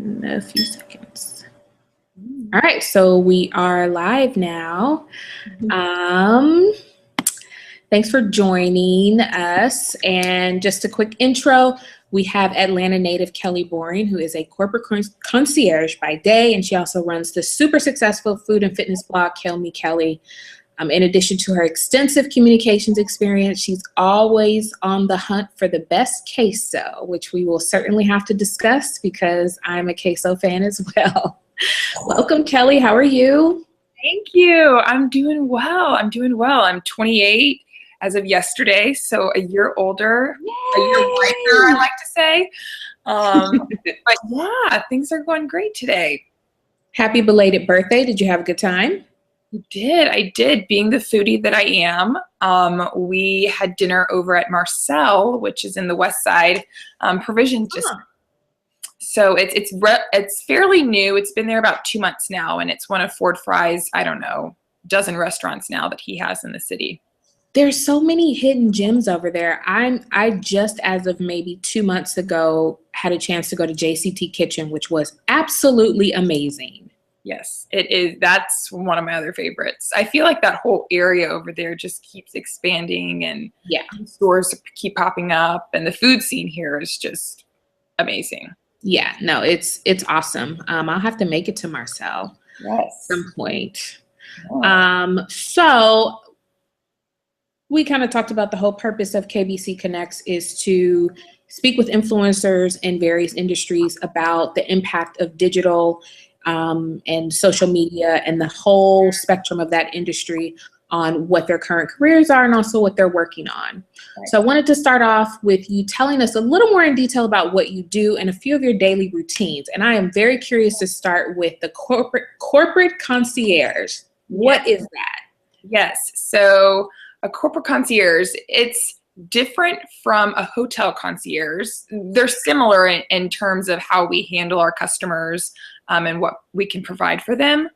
in a few seconds. All right, so we are live now. Thanks for joining us. And just a quick intro, we have Atlanta native Kelley Brand, who is a corporate concierge by day, and she also runs the super successful food and fitness blog, Kill Me Kelley. In addition to her extensive communications experience, she's always on the hunt for the best queso, which we will certainly have to discuss because I'm a queso fan as well. Welcome, Kelley. How are you? Thank you. I'm doing well. I'm 28 as of yesterday, so a year older, a year wiser, I like to say. But yeah, things are going great today. Happy belated birthday. Did you have a good time? I did. Being the foodie that I am, we had dinner over at Marcel, which is in the West Side Provision District. So it's fairly new. It's been there about 2 months now, and it's one of Ford Fry's, I don't know, dozen restaurants now that he has in the city. There's so many hidden gems over there. I just, as of maybe 2 months ago, had a chance to go to JCT Kitchen, which was absolutely amazing. Yes, it is. That's one of my other favorites. I feel like that whole area over there just keeps expanding, and stores keep popping up, and the food scene here is just amazing. Yeah, no, it's awesome. I'll have to make it to Marcel at some point. So we kind of talked about the whole purpose of KBC Connects is to speak with influencers in various industries about the impact of digital and social media and the whole spectrum of that industry on what their current careers are and also what they're working on. Right. So I wanted to start off with you telling us a little more in detail about what you do and a few of your daily routines. And I am very curious to start with the corporate concierge. What is that? Yes. So a corporate concierge, it's different from a hotel concierge. They're similar in terms of how we handle our customers and what we can provide for them.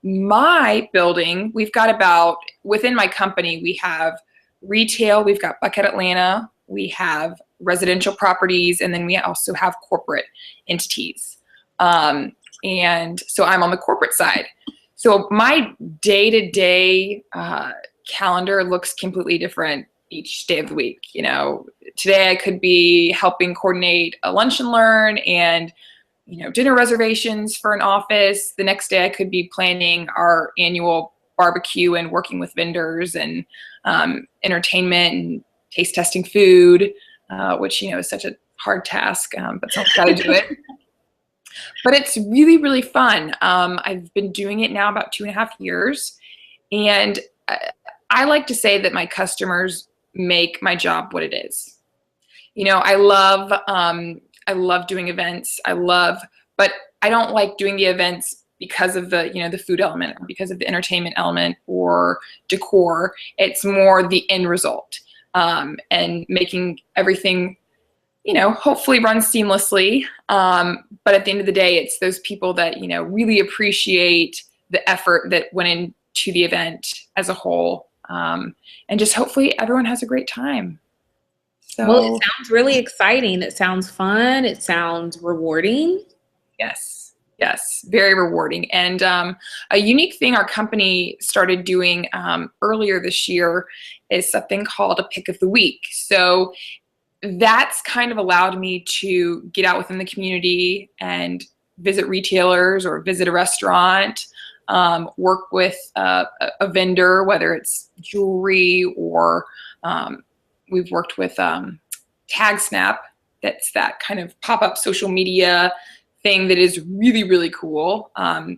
My building, we've got within my company, we have retail, we've got Buckhead Atlanta, we have residential properties, and then we also have corporate entities. And so I'm on the corporate side. So my day-to-day calendar looks completely different each day of the week. You know, today I could be helping coordinate a lunch and learn and dinner reservations for an office. The next day I could be planning our annual barbecue and working with vendors and entertainment and taste testing food, which, is such a hard task, but someone's got to do it. But it's really, really fun. I've been doing it now about 2.5 years. And I like to say that my customers make my job what it is. I love doing events. But I don't like doing the events because of the food element or because of the entertainment element or decor. It's more the end result and making everything, hopefully run seamlessly. But at the end of the day, it's those people that, really appreciate the effort that went into the event as a whole. And just hopefully everyone has a great time. So, well, it sounds really exciting. It sounds fun. It sounds rewarding. Yes, very rewarding. And a unique thing our company started doing earlier this year is something called a pick of the week. So that's kind of allowed me to get out within the community and visit retailers or visit a restaurant, work with a vendor, whether it's jewelry or we've worked with Tag Snap. That's that kind of pop-up social media thing that is really, really cool.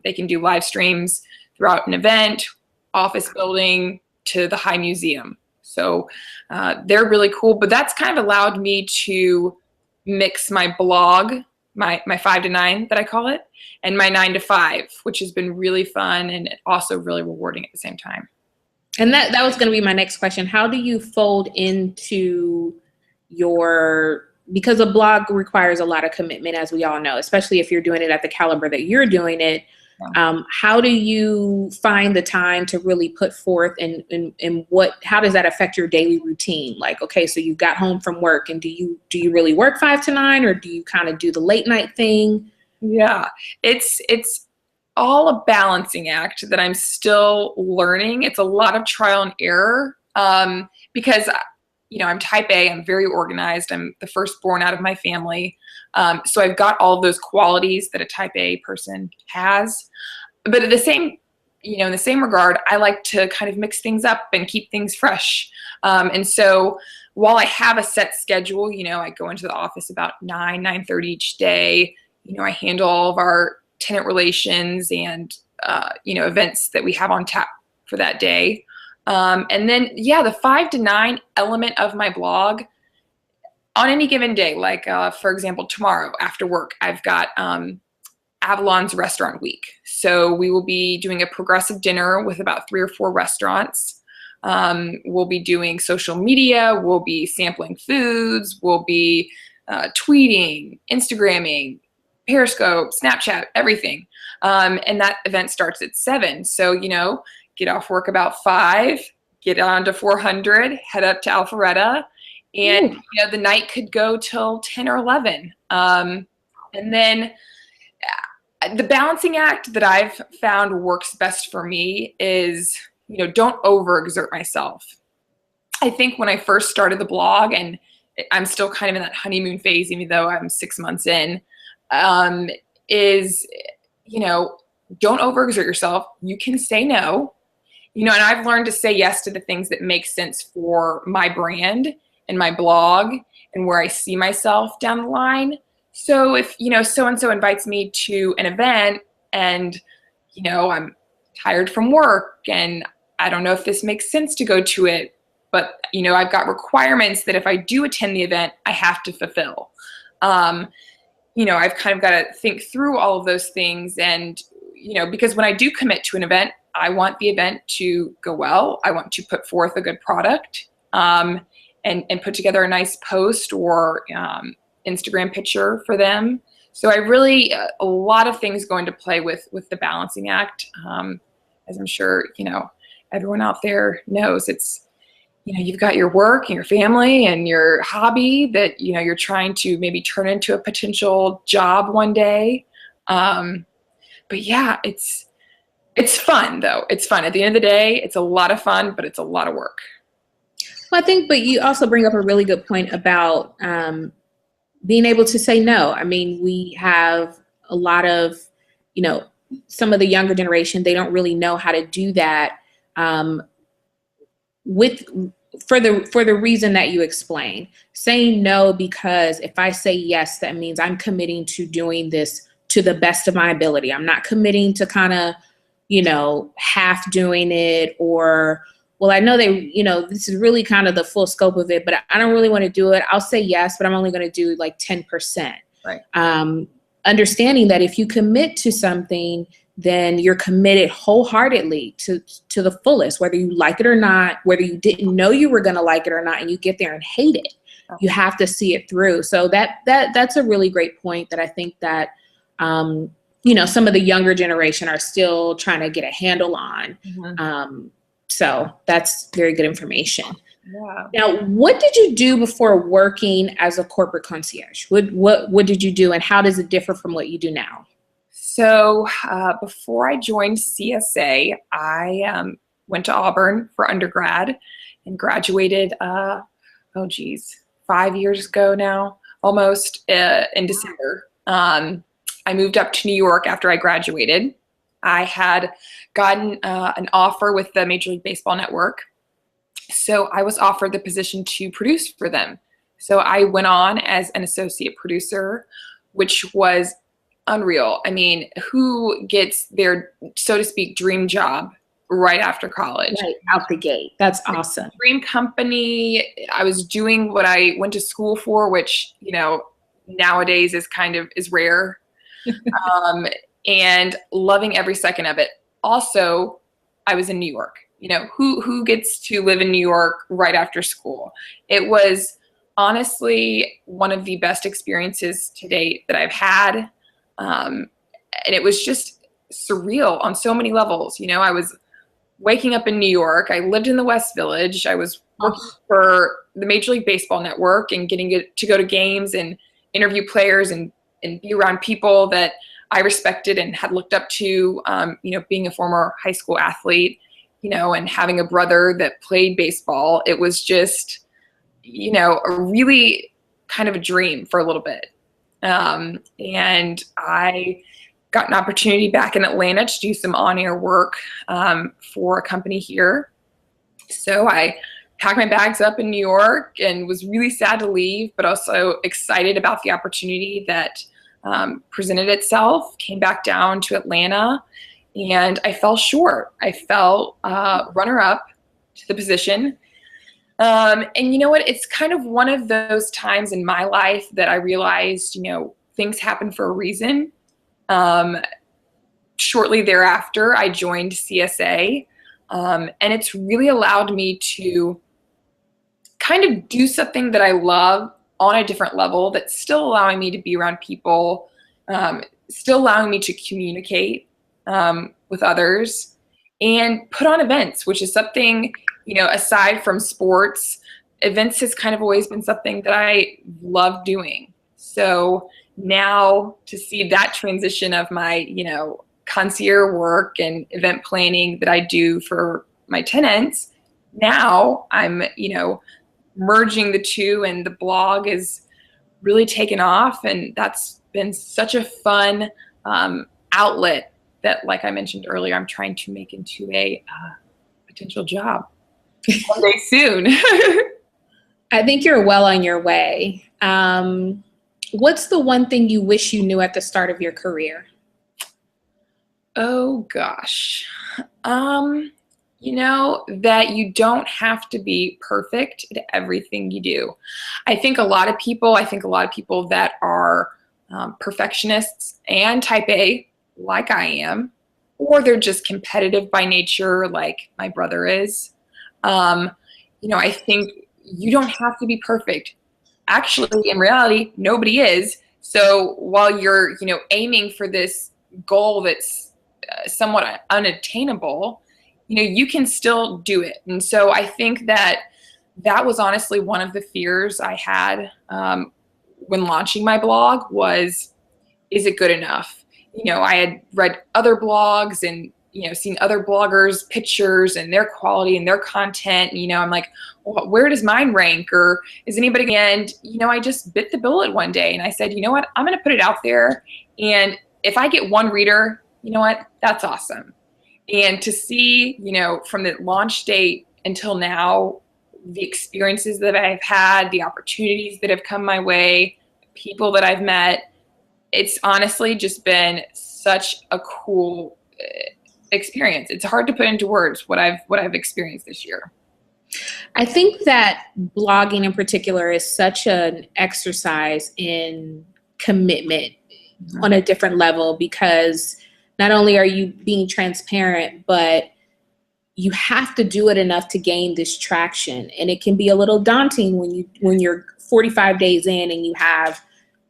They can do live streams throughout an event, office building to the High Museum. So they're really cool, but that's kind of allowed me to mix my blog, my 5 to 9 that I call it, and my 9 to 5, which has been really fun and also really rewarding at the same time. And that was going to be my next question. How do you fold into because a blog requires a lot of commitment, as we all know, especially if you're doing it at the caliber that you're doing it. How do you find the time to really put forth, and how does that affect your daily routine? Like, okay, so you got home from work, and do you really work 5 to 9, or do you kind of do the late night thing? Yeah, it's all a balancing act that I'm still learning. It's a lot of trial and error, because I'm type A. I'm very organized. I'm the firstborn out of my family, so I've got all of those qualities that a type A person has. But at the same, in the same regard, I like to kind of mix things up and keep things fresh. And so while I have a set schedule, I go into the office about 9:30 each day. I handle all of our tenant relations and, events that we have on tap for that day. And then, the 5 to 9 element of my blog on any given day, like, for example, tomorrow after work, I've got Avalon's Restaurant Week. So we will be doing a progressive dinner with about 3 or 4 restaurants. We'll be doing social media. We'll be sampling foods. We'll be tweeting, Instagramming, Periscope, Snapchat, everything. And that event starts at 7. So, get off work about 5, get on to 400, head up to Alpharetta, and, the night could go till 10 or 11. And then the balancing act that I've found works best for me is, don't overexert myself. I think when I first started the blog, and I'm still kind of in that honeymoon phase, even though I'm 6 months in, is, don't overexert yourself. You can say no, and I've learned to say yes to the things that make sense for my brand and my blog and where I see myself down the line. So if, so-and-so invites me to an event and, I'm tired from work and I don't know if this makes sense to go to it, but, I've got requirements that if I do attend the event, I have to fulfill. I've kind of got to think through all of those things. And, because when I do commit to an event, I want the event to go well. I want to put forth a good product, and put together a nice post or Instagram picture for them. So I really, a lot of things go into play with the balancing act. As I'm sure, everyone out there knows, it's, you've got your work and your family and your hobby that, you're trying to maybe turn into a potential job one day. But yeah, it's fun though. It's fun. At the end of the day, it's a lot of fun, but it's a lot of work. Well, I think, but you also bring up a really good point about being able to say no. I mean, we have a lot of, some of the younger generation, they don't really know how to do that for the reason that you explained. Saying no, because if I say yes, that means I'm committing to doing this to the best of my ability. I'm not committing to kind of, half doing it, or, well, I know this is really kind of the full scope of it, but I don't really want to do it. I'll say yes, but I'm only going to do like 10%. Right. Understanding that if you commit to something, then you're committed wholeheartedly to the fullest, whether you like it or not, whether you didn't know you were going to like it or not, and you get there and hate it. Oh. You have to see it through. So that's a really great point that I think that, some of the younger generation are still trying to get a handle on. Mm-hmm. So that's very good information. Yeah. Now, what did you do before working as a corporate concierge? What did you do, and how does it differ from what you do now? So before I joined CSA, I went to Auburn for undergrad and graduated, 5 years ago now, almost, in December. I moved up to New York after I graduated. I had gotten an offer with the Major League Baseball Network. So I was offered the position to produce for them. So I went on as an associate producer, which was unreal. I mean, who gets their, so to speak, dream job right after college? Right out the gate. That's awesome. Dream company. I was doing what I went to school for, which, nowadays is rare. And loving every second of it. Also, I was in New York. Who gets to live in New York right after school? It was honestly one of the best experiences to date that I've had. And it was just surreal on so many levels. You know, I was waking up in New York. I lived in the West Village. I was working for the Major League Baseball Network and getting to go to games and interview players and be around people that I respected and had looked up to, you know, being a former high school athlete, you know, and having a brother that played baseball. It was just, you know, a really kind of a dream for a little bit. And I got an opportunity back in Atlanta to do some on-air work for a company here. So I packed my bags up in New York and was really sad to leave, but also excited about the opportunity that presented itself. Came back down to Atlanta, and I fell short. I fell runner-up to the position. And you know what? It's kind of one of those times in my life that I realized, you know, things happen for a reason. Shortly thereafter, I joined CSA, and it's really allowed me to kind of do something that I love on a different level that's still allowing me to be around people, still allowing me to communicate with others and put on events, which is something, you know, aside from sports, events has kind of always been something that I love doing. So now to see that transition of my, you know, concierge work and event planning that I do for my tenants, now I'm, you know, merging the two, and the blog is really taken off, and that's been such a fun outlet that, like I mentioned earlier, I'm trying to make into a potential job one day soon. I think you're well on your way. What's the one thing you wish you knew at the start of your career? Oh gosh. You know, that you don't have to be perfect at everything you do. I think a lot of people that are perfectionists and type A, like I am, or they're just competitive by nature, like my brother is. You know, I think you don't have to be perfect. Actually, in reality, nobody is. So while you're, you know, aiming for this goal that's somewhat unattainable, you know, you can still do it. And so I think that was honestly one of the fears I had when launching my blog was, is it good enough? You know, I had read other blogs and, you know, seen other bloggers' pictures and their quality and their content. And, you know, I'm like, well, where does mine rank? Or is anybody? And, you know, I just bit the bullet one day and I said, you know what, I'm going to put it out there. And if I get one reader, you know what, that's awesome. And to see, you know, from the launch date until now, the experiences that I've had, the opportunities that have come my way, people that I've met, it's honestly just been such a cool experience. It's hard to put into words what I've experienced this year. I think that blogging in particular is such an exercise in commitment on a different level, because not only are you being transparent, but you have to do it enough to gain this traction. And it can be a little daunting when you're 45 days in and you have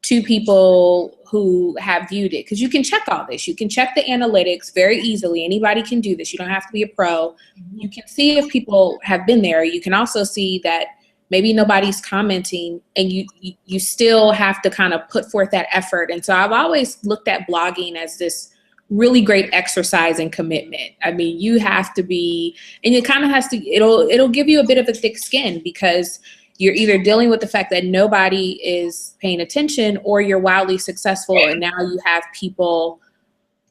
2 people who have viewed it, because you can check all this. You can check the analytics very easily. Anybody can do this. You don't have to be a pro. You can see if people have been there. You can also see that maybe nobody's commenting, and you still have to kind of put forth that effort. And so I've always looked at blogging as this really great exercise in commitment. I mean, you have to be, and it kind of has to, it'll give you a bit of a thick skin, because you're either dealing with the fact that nobody is paying attention, or you're wildly successful and now you have people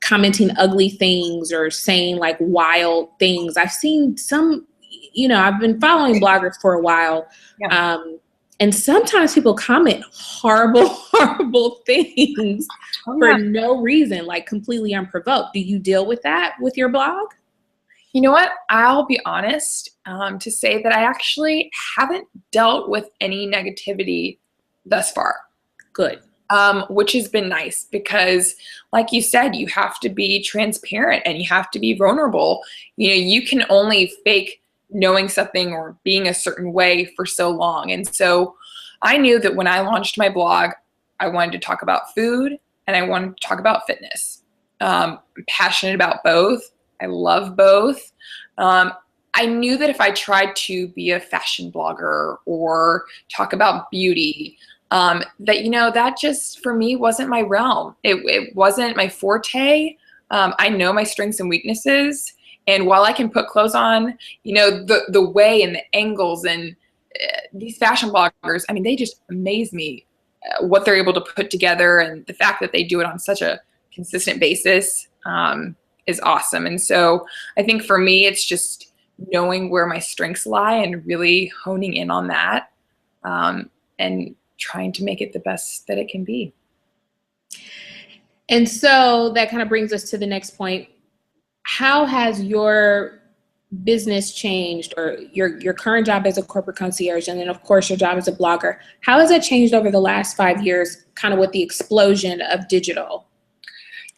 commenting ugly things or saying like wild things. I've seen some, you know, I've been following bloggers for a while. Yeah. And sometimes people comment horrible things for no reason, like completely unprovoked. Do you deal with that with your blog? You know what? I'll be honest to say that I actually haven't dealt with any negativity thus far. Good. Which has been nice, because like you said, you have to be transparent and you have to be vulnerable. You know, you can only fake knowing something or being a certain way for so long. And so I knew that when I launched my blog, I wanted to talk about food and I wanted to talk about fitness. I'm passionate about both. I love both. I knew that if I tried to be a fashion blogger or talk about beauty, that, that just for me wasn't my realm. It wasn't my forte. I know my strengths and weaknesses. And while I can put clothes on, the way and the angles and these fashion bloggers, I mean, they just amaze me what they're able to put together, and the fact that they do it on such a consistent basis is awesome. And so I think for me, it's just knowing where my strengths lie and really honing in on that, and trying to make it the best that it can be. And so that kind of brings us to the next point. How has your business changed, or your current job as a corporate concierge, and then of course your job as a blogger? How has that changed over the last 5 years, kind of with the explosion of digital?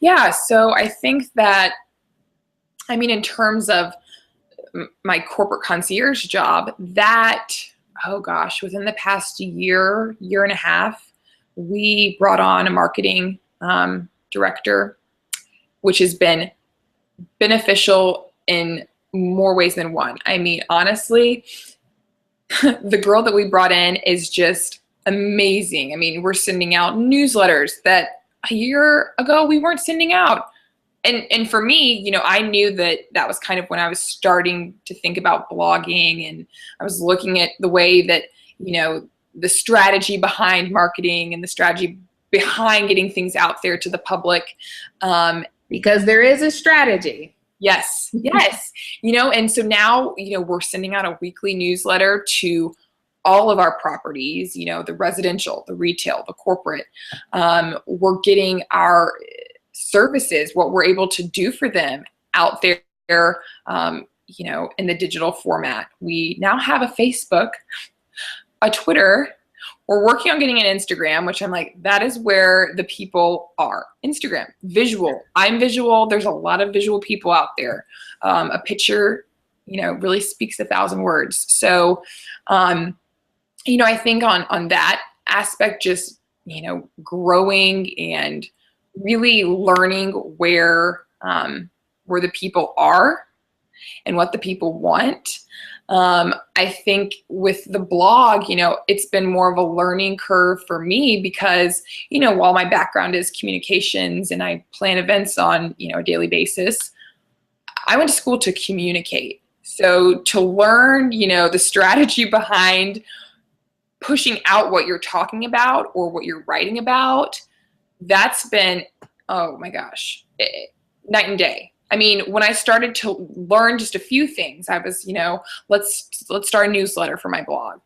Yeah, so I think that, in terms of my corporate concierge job, that, oh gosh, within the past year and a half, we brought on a marketing director, which has been beneficial in more ways than one. Honestly, the girl that we brought in is just amazing. We're sending out newsletters that a year ago we weren't sending out. And for me, I knew that was kind of when I was starting to think about blogging, and I was looking at the way that, the strategy behind marketing and the strategy behind getting things out there to the public. Because there is a strategy. Yes. And so now, we're sending out a weekly newsletter to all of our properties, the residential, the retail, the corporate. We're getting our services, what we're able to do for them out there, in the digital format. We now have a Facebook, a Twitter. We're working on getting an Instagram, which I'm like, that is where the people are. Instagram, visual. I'm visual. There's a lot of visual people out there. A picture, really speaks 1,000 words. So, I think on that aspect, just, growing and really learning where the people are and what the people want. I think with the blog, it's been more of a learning curve for me because, while my background is communications and I plan events on, a daily basis, I went to school to communicate. So to learn, the strategy behind pushing out what you're talking about or what you're writing about, that's been, oh my gosh, night and day. When I started to learn just a few things, I was, let's start a newsletter for my blog,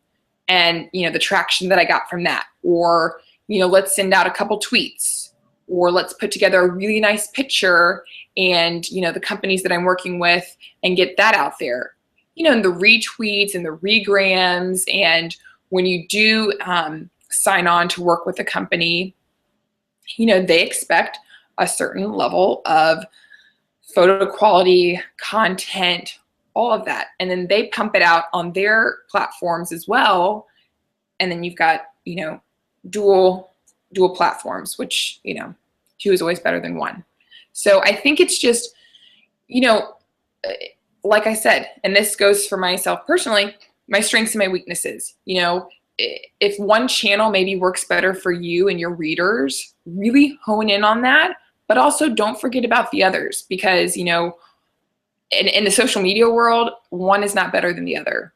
and, the traction that I got from that, or, let's send out a couple tweets, or let's put together a really nice picture and, the companies that I'm working with and get that out there, and the retweets and the regrams. And when you do sign on to work with a company, they expect a certain level of photo quality, content, all of that. And then they pump it out on their platforms as well. And then you've got, dual platforms, which, 2 is always better than 1. So I think it's just, like I said, and this goes for myself personally, my strengths and my weaknesses. If one channel maybe works better for you and your readers, really hone in on that. But also don't forget about the others, because, in the social media world, one is not better than the other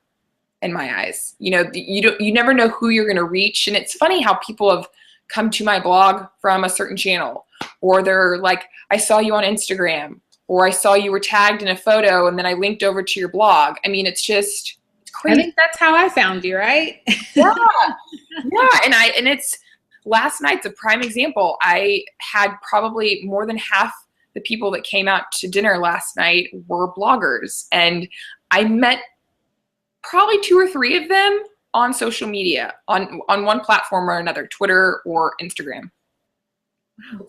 in my eyes. You never know who you're going to reach. And it's funny how people have come to my blog from a certain channel, or they're like, I saw you on Instagram, or I saw you were tagged in a photo and then I linked over to your blog. It's crazy. I think that's how I found you, right? Yeah. And it's, last night's a prime example. I had probably more than half the people that came out to dinner last night were bloggers. And I met probably 2 or 3 of them on social media, on one platform or another, Twitter or Instagram. Wow.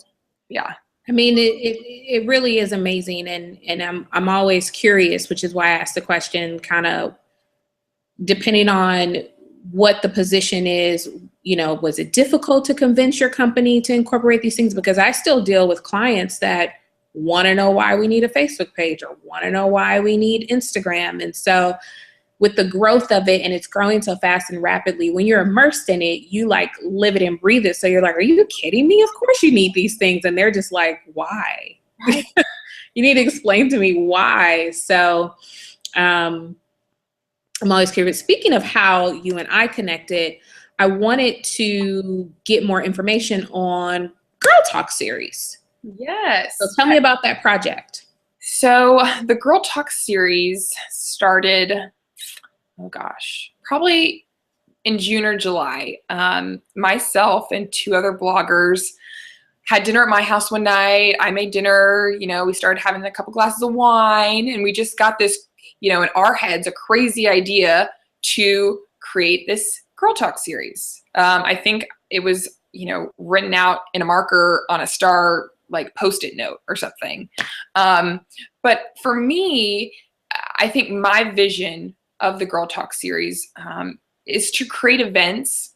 Yeah. It really is amazing. And I'm always curious, which is why I asked the question, kind of depending on what the position is, was it difficult to convince your company to incorporate these things? Because I still deal with clients that want to know why we need a Facebook page or want to know why we need Instagram. And so with the growth of it, and it's growing so fast and rapidly, when you're immersed in it, you like live it and breathe it. So you're like, are you kidding me? Of course you need these things. And they're just like, why? Right. You need to explain to me why. So I'm always curious. Speaking of how you and I connected, I wanted to get more information on Girl Talk series. Yes. So tell me about that project. So the Girl Talk series started, oh gosh, probably in June or July. Myself and 2 other bloggers had dinner at my house one night. I made dinner, we started having a couple glasses of wine, and we just got this, in our heads, a crazy idea to create this Girl Talk series. I think it was, written out in a marker on a star, like Post-it note or something. But for me, I think my vision of the Girl Talk series is to create events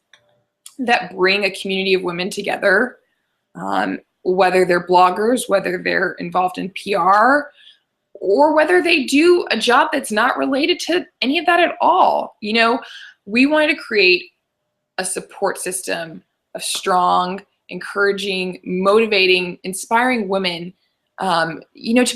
that bring a community of women together, whether they're bloggers, whether they're involved in PR, or whether they do a job that's not related to any of that at all. We wanted to create a support system of strong, encouraging, motivating, inspiring women, to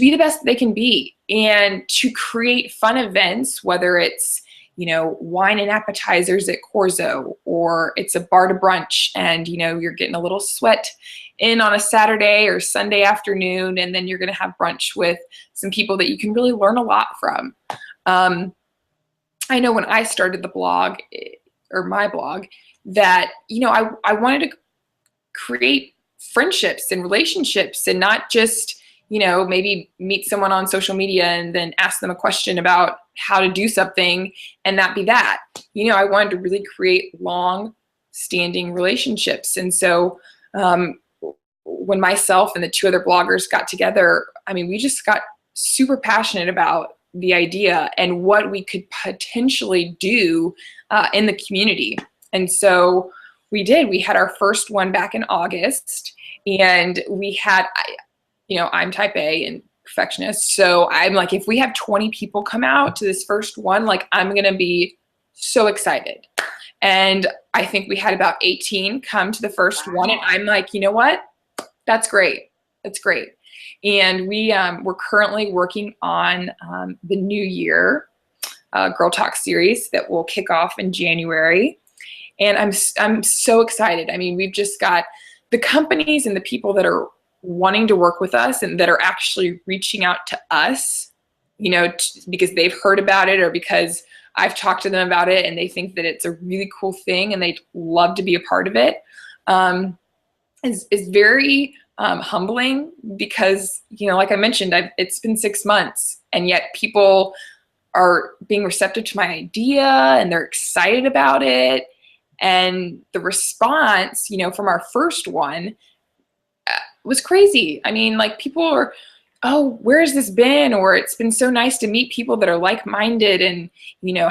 be the best they can be, and to create fun events, whether it's, wine and appetizers at Corzo, or it's a bar to brunch and, you're getting a little sweat in on a Saturday or Sunday afternoon, and then you're going to have brunch with some people that you can really learn a lot from. I know when I started the blog, or my blog, that, I wanted to create friendships and relationships, and not just, maybe meet someone on social media and then ask them a question about how to do something and that be that. I wanted to really create long-standing relationships. And so when myself and the 2 other bloggers got together, we just got super passionate about the idea and what we could potentially do in the community. And so we did. We had our first one back in August, and we had, I'm type A and perfectionist. So I'm like, if we have 20 people come out to this first one, like, I'm going to be so excited. And I think we had about 18 come to the first one. And I'm like, you know what? That's great. That's great. And we're currently working on the new year Girl Talk series that will kick off in January. And I'm so excited. We've just got the companies and the people that are wanting to work with us and that are actually reaching out to us, because they've heard about it or because I've talked to them about it and they think that it's a really cool thing and they'd love to be a part of it. Is very humbling, because, like I mentioned, it's been 6 months, and yet people are being receptive to my idea and they're excited about it. And the response, from our first one was crazy. People are, oh, where has this been? Or it's been so nice to meet people that are like-minded and,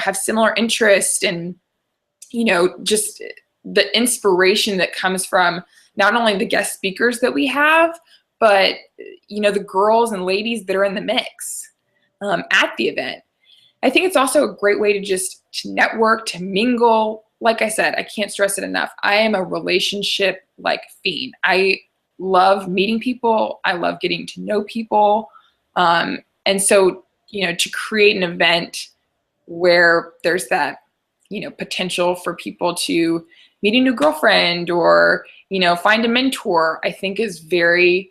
have similar interests, and, just the inspiration that comes from not only the guest speakers that we have, but, the girls and ladies that are in the mix at the event. I think it's also a great way to network, to mingle. Like I said, I can't stress it enough. I am a relationship fiend. I love meeting people. I love getting to know people. And so, to create an event where there's that, potential for people to meet a new girlfriend or, find a mentor, I think is very,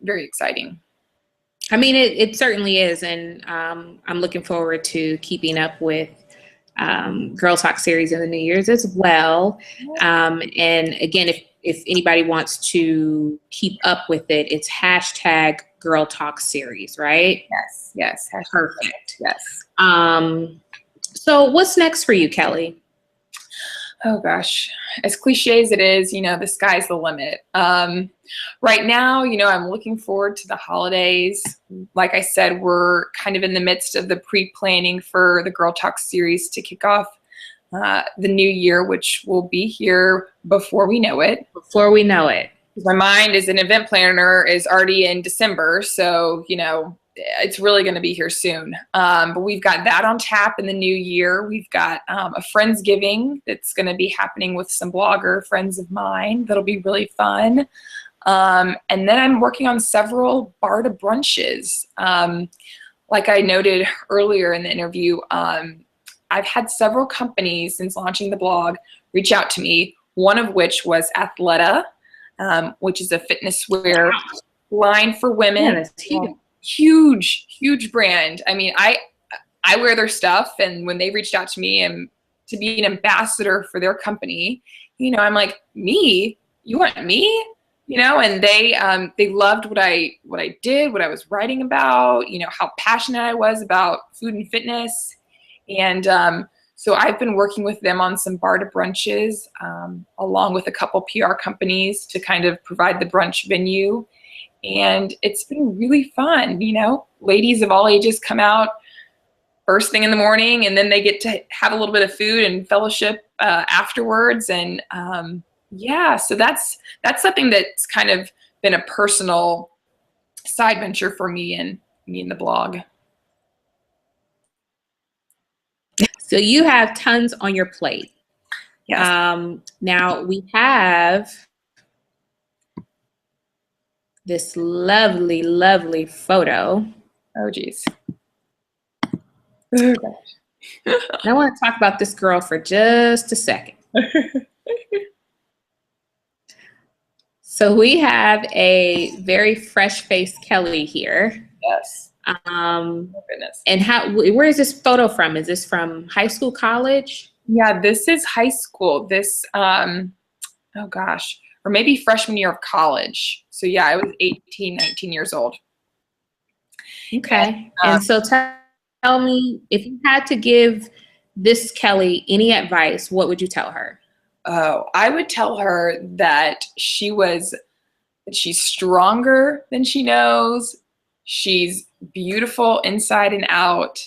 very exciting. It certainly is. And I'm looking forward to keeping up with Girl Talk series in the New Year's as well. And again, if anybody wants to keep up with it, it's hashtag Girl Talk series, right? Yes. Perfect. Yes. So what's next for you, Kelley? Oh gosh, as cliche as it is, the sky's the limit. Right now, I'm looking forward to the holidays. Like I said, we're kind of in the midst of the pre-planning for the Girl Talk series to kick off the new year, which will be here before we know it. Before we know it. My mind as an event planner is already in December. So, you know, it's really going to be here soon. But we've got that on tap in the new year. We've got a Friendsgiving that's going to be happening with some blogger friends of mine. That'll be really fun. And then I'm working on several bar to brunches. Like I noted earlier in the interview, I've had several companies since launching the blog reach out to me, one of which was Athleta, which is a fitness wear line for women. Yeah, that's huge. Huge brand. I mean, I wear their stuff, and when they reached out to me and to be an ambassador for their company, you know, I'm like, me? You want me? You know, and they loved what I did, what I was writing about, you know, how passionate I was about food and fitness. And so I've been working with them on some bar to brunches, along with a couple PR companies to kind of provide the brunch venue. And it's been really fun. You know, ladies of all ages come out first thing in the morning, and then they get to have a little bit of food and fellowship afterwards. And yeah, so that's something that's kind of been a personal side venture for me and the blog. So you have tons on your plate. Yes. Now we have this lovely, lovely photo. Oh, geez. Oh, gosh. And I want to talk about this girl for just a second. So we have a very fresh-faced Kelley here. Yes. Oh, goodness. And where is this photo from? Is this from high school, college? Yeah, this is high school. This, oh gosh, or maybe freshman year of college. So yeah, I was 18, 19 years old. Okay. And so tell me, if you had to give this Kelley any advice, what would you tell her? Oh, I would tell her that she's stronger than she knows. She's beautiful inside and out,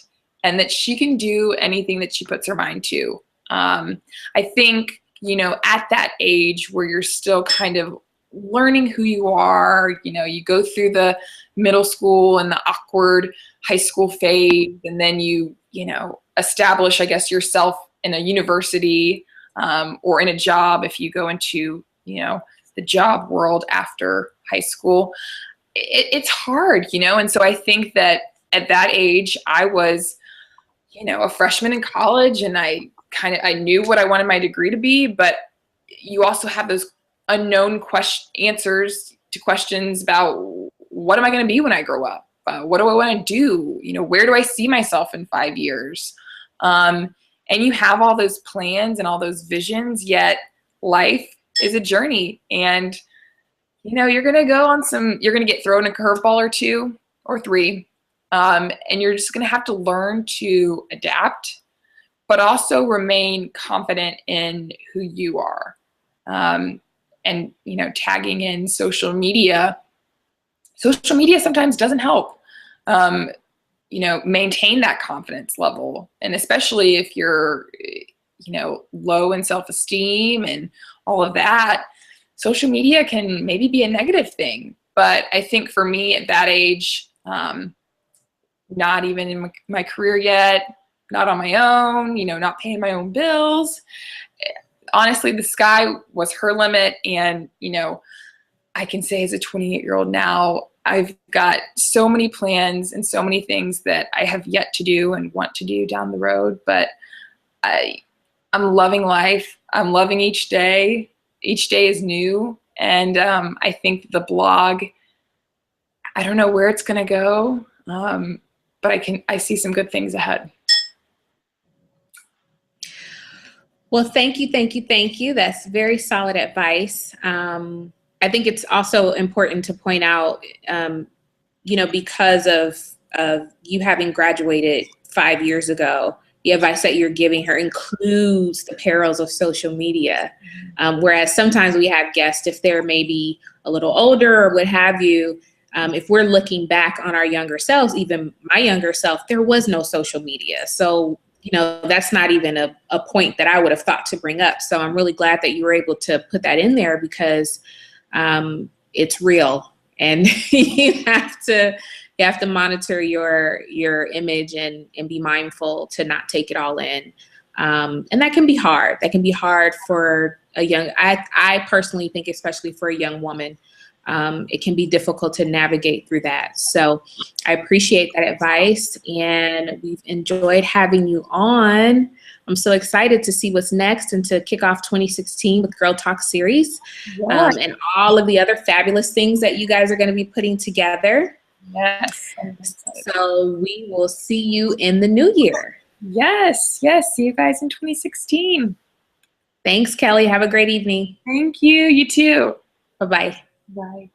and that she can do anything that she puts her mind to. I think, you know, at that age where you're still kind of learning who you are, you know, you go through the middle school and the awkward high school phase, and then you know, establish, I guess, yourself in a university, or in a job if you go into, you know, the job world after high school. It's hard, you know, and so I think that at that age I was, you know, a freshman in college, and I knew what I wanted my degree to be, but you also have those unknown answers to questions about what am I going to be when I grow up? What do I want to do? You know, where do I see myself in 5 years? And you have all those plans and all those visions, yet life is a journey, and you know, you're going to get thrown a curveball or two or three. And you're just going to have to learn to adapt, but also remain confident in who you are. And, you know, tagging in social media sometimes doesn't help, you know, maintain that confidence level. And especially if you're, you know, low in self-esteem and all of that, social media can maybe be a negative thing. But I think for me at that age, not even in my career yet, not on my own, you know, not paying my own bills. Honestly, the sky was her limit. And, you know, I can say as a 28-year-old now, I've got so many plans and so many things that I have yet to do and want to do down the road. But I'm loving life. I'm loving each day. Each day is new. And I think the blog, I don't know where it's going to go, but I see some good things ahead. Well, thank you, thank you, thank you. That's very solid advice. I think it's also important to point out, you know, because of you having graduated 5 years ago, the advice that you're giving her includes the perils of social media. Whereas sometimes we have guests, if they're maybe a little older or what have you, if we're looking back on our younger selves, even my younger self, there was no social media. So, you know, that's not even a point that I would have thought to bring up. So I'm really glad that you were able to put that in there, because it's real, and you have to monitor your image and be mindful to not take it all in. And that can be hard. That can be hard for a young, I personally think, especially for a young woman, it can be difficult to navigate through that. So I appreciate that advice, and we've enjoyed having you on. I'm so excited to see what's next and to kick off 2016 with Girl Talk series, and all of the other fabulous things that you guys are going to be putting together. Yes. So we will see you in the new year. Yes. Yes. See you guys in 2016. Thanks, Kelley. Have a great evening. Thank you. You too. Bye-bye. Bye.